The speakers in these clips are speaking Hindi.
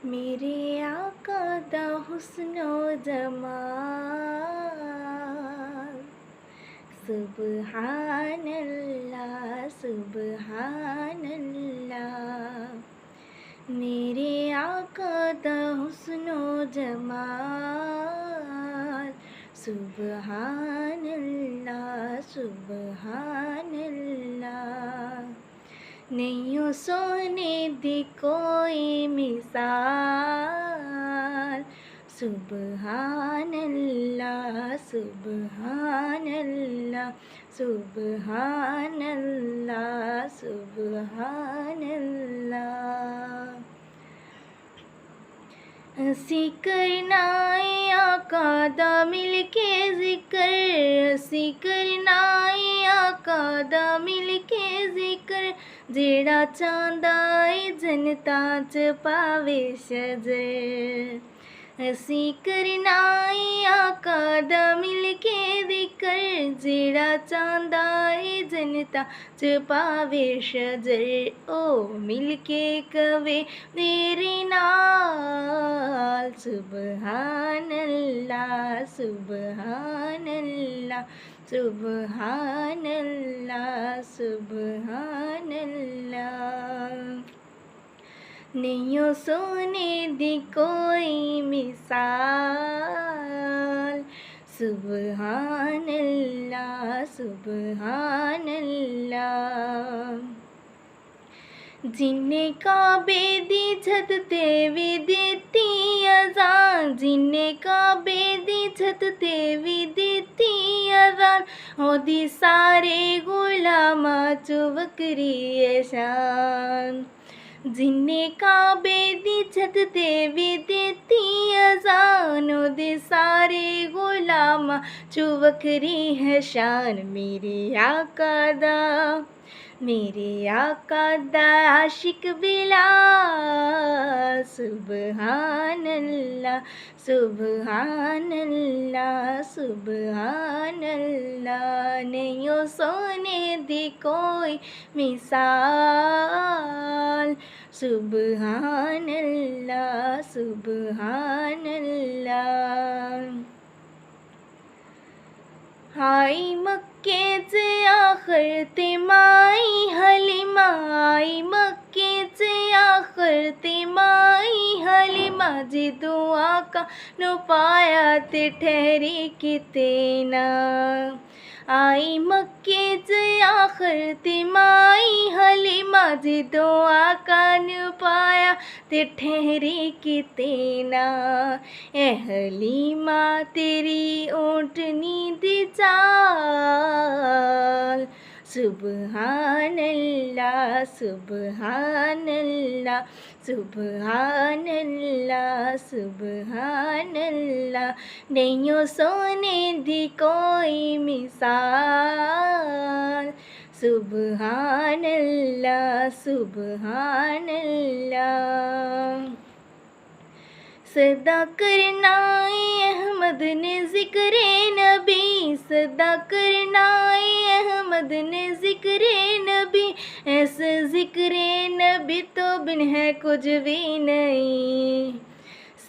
मेरे आका दा हुस्नो जमाल, सुबहानल्लाह सुबहानल्लाह। मेरे आका दा हुस्नो जमाल, सुबहानल्लाह सुबहानल्लाह। नहीं सोने दी कोई मिसाल, सुबहानल्लाह सुबहानल्लाह सुबहानल्लाह सुबहानल्लाह। हंसी करना आका दा मिलके जिक्र, हंसी करना आका दा मिलके जिक्र, जेड़ा चांदा ए जनता च पावे शजर। हंसी करना आका दा मिलके जिक्र, जेड़ा चांदा ए जनता च पावे शजर। ओ मिलके कवे मेरे नाल, सुबहानल्लाह सुबहानल्लाह सुबहानल्लाह सुबहानल्लाह। नहीं सोने दी कोई मिसाल, सुबहानल्लाह सुबहानल्लाह। जिन्ने काबे दी छत ते भी दित्ती अज़ान, जिन्ने काबे दी छत ते भी दित्ती अज़ान, ओदी सारे गुलामां चो वक्री ऐ शान। जिन्ने काबे दी छत ते भी दित्ती अज़ान, ओदे सारे गुलामां चो वक्री है शान। मेरे आका दा आशिक बिलाल, सुबहानल्लाह सुबहानल्लाह सुबहानल्लाह। नहीं सोने दी कोई मिसाल, सुबहानल्लाह सुबहानल्लाह। आई मक्के च आखर ते माई हलीमा, आई मक्के च आखर ते माई हलीमा, जिदों आका नु पाया ते ठहरी किते ना। आई मक्के च आखर ते माई हलीमा, जिदों आका नु पाया ते ठहरी किते ना। ए हलीमा तेरी ऊँटनी दी चाल, सुबहानल्लाह सुबहानल्लाह सुबहानल्लाह सुबहानल्लाह। नहीं सोने दी कोई मिसाल, सुबहानल्लाह सुबहानल्लाह। सदा करना अहमद ने ज़िक्रे नबी, सदा करना अहमद ने ज़िक्रे नबी, ऐसे ज़िक्रे नबी तो बिन है कुछ भी नहीं।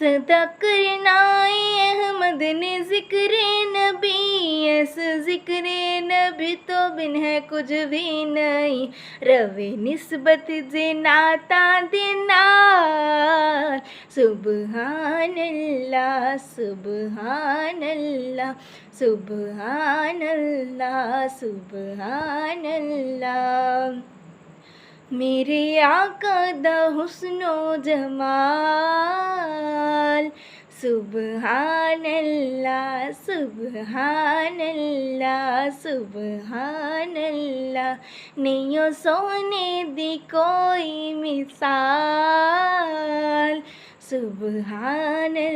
सदा करना अहमद ने ज़िक्रे नबी, ऐसे ज़िक्रे नबी तो बिन है कुछ भी नहीं। रवे निस्बत जे नाता दे नाल, सुबहानल्लाह सुबहानल्लाह सुबहानल्लाह सुबहानल्लाह। मेरे आका दा हुस्नो जमाल, सुबहानल्लाह सुबहानल्लाह सुबहानल्लाह। नहीं सोने दी कोई मिसाल, सुबहानल्लाह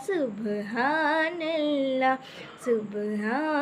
सुबहानल्लाह सुबहानल्लाह।